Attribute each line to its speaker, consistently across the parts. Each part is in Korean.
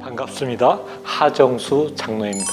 Speaker 1: 반갑습니다. 하정수 장로입니다.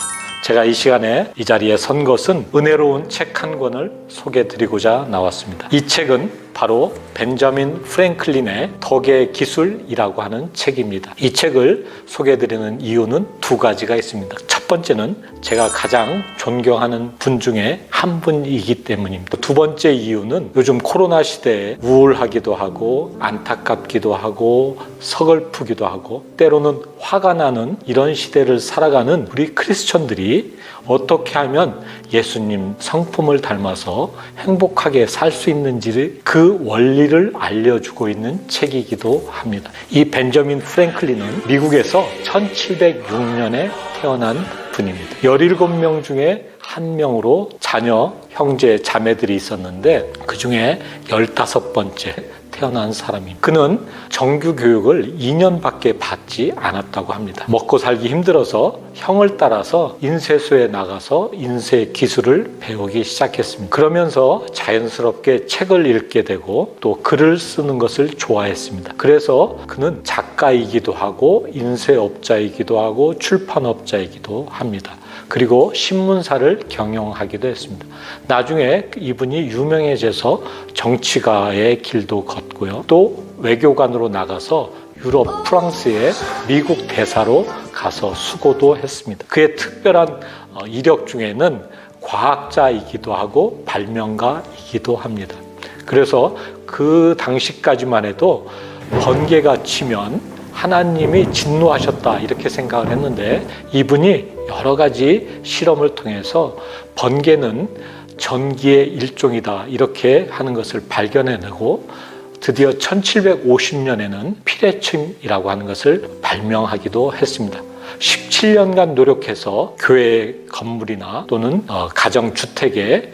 Speaker 1: 제가 이 시간에 이 자리에 선 것은 은혜로운 책 한 권을 소개해드리고자 나왔습니다. 이 책은 바로 벤자민 프랭클린의 덕의 기술이라고 하는 책입니다. 이 책을 소개해드리는 이유는 두 가지가 있습니다. 첫 번째는 제가 가장 존경하는 분 중에 한 분이기 때문입니다. 두 번째 이유는 요즘 코로나 시대에 우울하기도 하고 안타깝기도 하고 서글프기도 하고 때로는 화가 나는 이런 시대를 살아가는 우리 크리스천들이 어떻게 하면 예수님 성품을 닮아서 행복하게 살 수 있는지를 그 원리를 알려주고 있는 책이기도 합니다. 이 벤자민 프랭클린은 미국에서 1706년에 태어난 분입니다. 17명 중에 한 명으로 자녀, 형제, 자매들이 있었는데 그 중에 15번째 태어난 사람입니다. 그는 정규 교육을 2년밖에 받지 않았다고 합니다. 먹고 살기 힘들어서 형을 따라서 인쇄소에 나가서 인쇄 기술을 배우기 시작했습니다. 그러면서 자연스럽게 책을 읽게 되고 또 글을 쓰는 것을 좋아했습니다. 그래서 그는 작가이기도 하고 인쇄업자이기도 하고 출판업자이기도 합니다. 그리고 신문사를 경영하기도 했습니다. 나중에 이분이 유명해져서 정치가의 길도 걷고요. 또 외교관으로 나가서 유럽, 프랑스의 미국 대사로 가서 수고도 했습니다. 그의 특별한 이력 중에는 과학자이기도 하고 발명가이기도 합니다. 그래서 그 당시까지만 해도 번개가 치면 하나님이 진노하셨다 이렇게 생각을 했는데 이분이 여러 가지 실험을 통해서 번개는 전기의 일종이다 이렇게 하는 것을 발견해내고 드디어 1750년에는 피레침이라고 하는 것을 발명하기도 했습니다. 17년간 노력해서 교회 건물이나 또는 가정주택에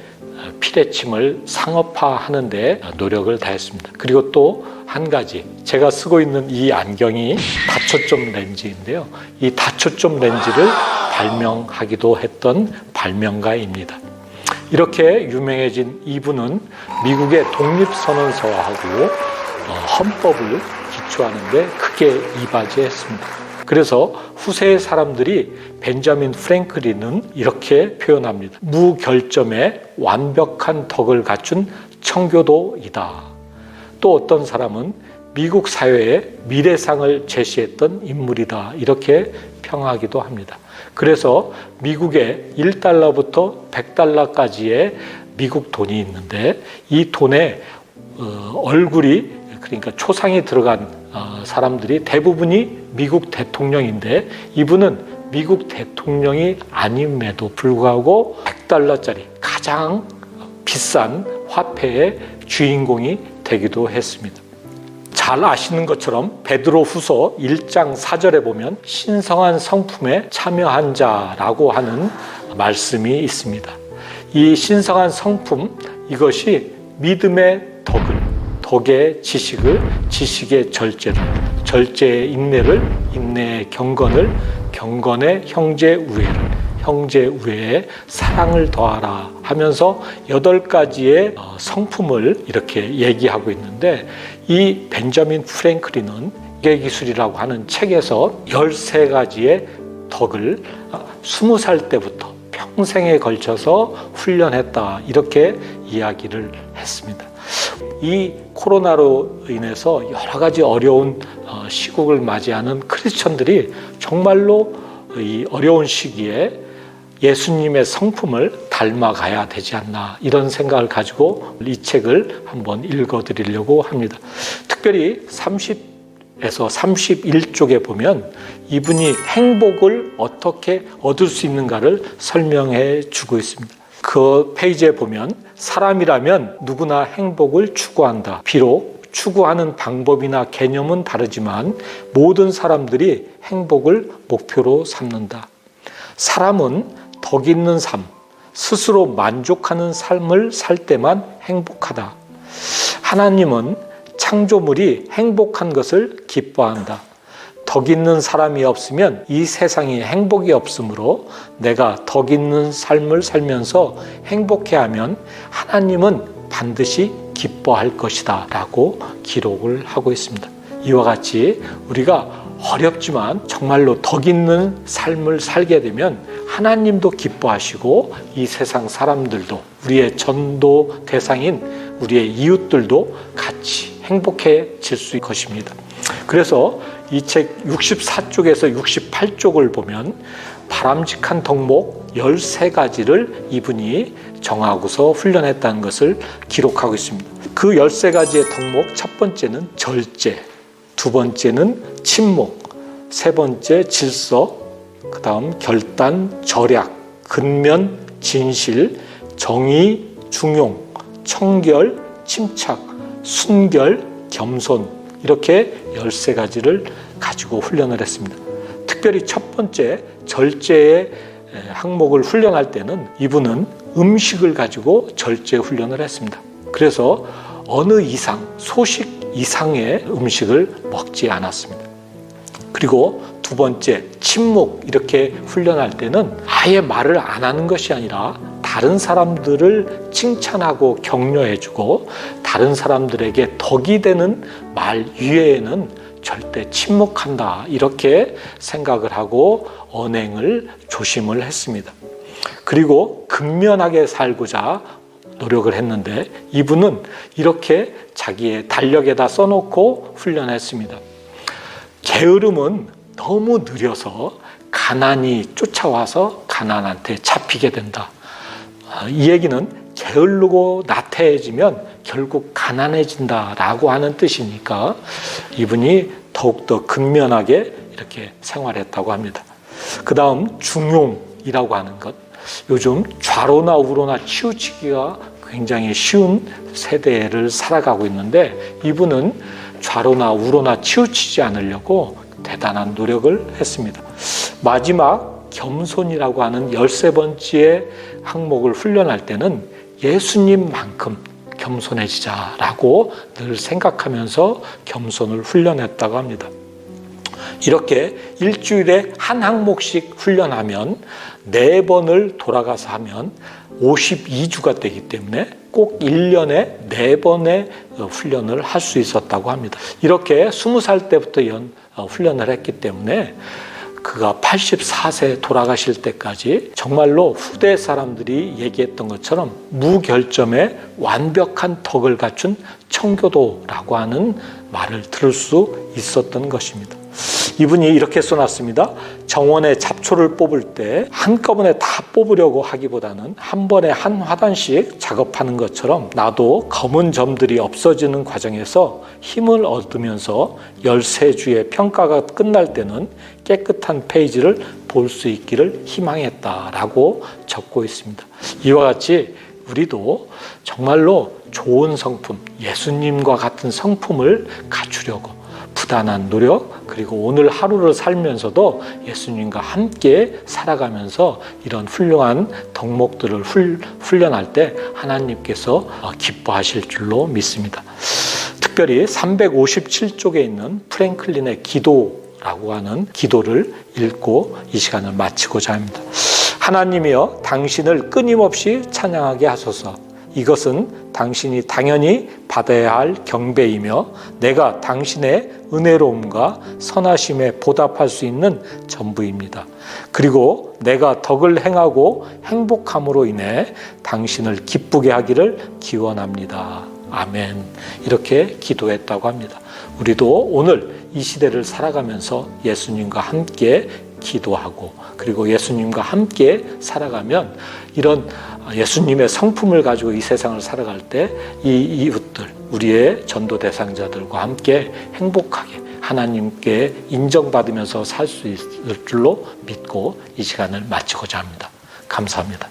Speaker 1: 피레침을 상업화하는 데 노력을 다했습니다. 그리고 또 한 가지, 제가 쓰고 있는 이 안경이 다초점 렌즈인데요. 이 다초점 렌즈를 발명하기도 했던 발명가입니다. 이렇게 유명해진 이분은 미국의 독립선언서하고 헌법을 기초하는 데 크게 이바지했습니다. 그래서 후세의 사람들이 벤자민 프랭클린은 이렇게 표현합니다. 무결점의 완벽한 덕을 갖춘 청교도이다. 또 어떤 사람은 미국 사회에 미래상을 제시했던 인물이다. 이렇게 평하기도 합니다. 그래서 미국에 1달러부터 100달러까지의 미국 돈이 있는데 이 돈에 얼굴이 그러니까 초상이 들어간 사람들이 대부분이 미국 대통령인데 이분은 미국 대통령이 아님에도 불구하고 100달러짜리 가장 비싼 화폐의 주인공이 되기도 했습니다. 잘 아시는 것처럼 베드로 후서 1장 4절에 보면 신성한 성품에 참여한 자라고 하는 말씀이 있습니다. 이 신성한 성품, 이것이 믿음의 덕을, 덕의 지식을, 지식의 절제를, 절제의 인내를, 인내의 경건을, 경건의 형제 우애를, 형제 우애에 사랑을 더하라 하면서 8가지의 성품을 이렇게 얘기하고 있는데 이 벤자민 프랭클린은 덕의 기술이라고 하는 책에서 13가지의 덕을 20살 때부터 평생에 걸쳐서 훈련했다 이렇게 이야기를 했습니다. 이 코로나로 인해서 여러 가지 어려운 시국을 맞이하는 크리스천들이 정말로 이 어려운 시기에 예수님의 성품을 닮아가야 되지 않나 이런 생각을 가지고 이 책을 한번 읽어드리려고 합니다. 특별히 30에서 31쪽에 보면 이분이 행복을 어떻게 얻을 수 있는가를 설명해 주고 있습니다. 그 페이지에 보면 사람이라면 누구나 행복을 추구한다. 비록 추구하는 방법이나 개념은 다르지만 모든 사람들이 행복을 목표로 삼는다. 사람은 덕 있는 삶, 스스로 만족하는 삶을 살 때만 행복하다. 하나님은 창조물이 행복한 것을 기뻐한다. 덕 있는 사람이 없으면 이 세상에 행복이 없으므로 내가 덕 있는 삶을 살면서 행복해하면 하나님은 반드시 기뻐할 것이다 라고 기록을 하고 있습니다. 이와 같이 우리가 어렵지만 정말로 덕 있는 삶을 살게 되면 하나님도 기뻐하시고 이 세상 사람들도, 우리의 전도 대상인 우리의 이웃들도 같이 행복해질 수 있을 것입니다. 그래서 이 책 64쪽에서 68쪽을 보면 바람직한 덕목 13가지를 이분이 정하고서 훈련했다는 것을 기록하고 있습니다. 그 13가지의 덕목, 첫 번째는 절제, 두 번째는 침묵, 세 번째 질서, 그 다음 결단, 절약, 근면, 진실, 정의, 중용, 청결, 침착, 순결, 겸손, 이렇게 13가지를 가지고 훈련을 했습니다. 특별히 첫 번째 절제의 항목을 훈련할 때는 이분은 음식을 가지고 절제 훈련을 했습니다. 그래서 어느 이상, 소식 이상의 음식을 먹지 않았습니다. 그리고 두 번째, 침묵, 이렇게 훈련할 때는 아예 말을 안 하는 것이 아니라 다른 사람들을 칭찬하고 격려해주고 다른 사람들에게 덕이 되는 말 이외에는 절대 침묵한다, 이렇게 생각을 하고 언행을 조심을 했습니다. 그리고 근면하게 살고자 노력을 했는데 이분은 이렇게 자기의 달력에다 써놓고 훈련했습니다. 게으름은 너무 느려서 가난이 쫓아와서 가난한테 잡히게 된다. 이 얘기는 게으르고 나태해지면 결국 가난해진다라고 하는 뜻이니까 이분이 더욱더 근면하게 이렇게 생활했다고 합니다. 그 다음 중용이라고 하는 것. 요즘 좌로나 우로나 치우치기가 굉장히 쉬운 세대를 살아가고 있는데 이분은 좌로나 우로나 치우치지 않으려고 대단한 노력을 했습니다. 마지막 겸손이라고 하는 13번째 항목을 훈련할 때는 예수님만큼 겸손해지자라고 늘 생각하면서 겸손을 훈련했다고 합니다. 이렇게 일주일에 한 항목씩 훈련하면 4번을 돌아가서 하면 52주가 되기 때문에 꼭 1년에 4번의 훈련을 할 수 있었다고 합니다. 이렇게 20살 때부터 훈련을 했기 때문에 그가 84세 돌아가실 때까지 정말로 후대 사람들이 얘기했던 것처럼 무결점의 완벽한 덕을 갖춘 청교도라고 하는 말을 들을 수 있었던 것입니다. 이분이 이렇게 써놨습니다. 정원에 잡초를 뽑을 때 한꺼번에 다 뽑으려고 하기보다는 한 번에 한 화단씩 작업하는 것처럼 나도 검은 점들이 없어지는 과정에서 힘을 얻으면서 13주의 평가가 끝날 때는 깨끗한 페이지를 볼 수 있기를 희망했다라고 적고 있습니다. 이와 같이 우리도 정말로 좋은 성품, 예수님과 같은 성품을 갖추려고 부단한 노력, 그리고 오늘 하루를 살면서도 예수님과 함께 살아가면서 이런 훌륭한 덕목들을 훈련할 때 하나님께서 기뻐하실 줄로 믿습니다. 특별히 357쪽에 있는 프랭클린의 기도라고 하는 기도를 읽고 이 시간을 마치고자 합니다. 하나님이여, 당신을 끊임없이 찬양하게 하소서. 이것은 당신이 당연히 받아야 할 경배이며 내가 당신의 은혜로움과 선하심에 보답할 수 있는 전부입니다. 그리고 내가 덕을 행하고 행복함으로 인해 당신을 기쁘게 하기를 기원합니다. 아멘. 이렇게 기도했다고 합니다. 우리도 오늘 이 시대를 살아가면서 예수님과 함께 기도하고 그리고 예수님과 함께 살아가면 이런 예수님의 성품을 가지고 이 세상을 살아갈 때 이 이웃들, 우리의 전도 대상자들과 함께 행복하게 하나님께 인정받으면서 살 수 있을 줄로 믿고 이 시간을 마치고자 합니다. 감사합니다.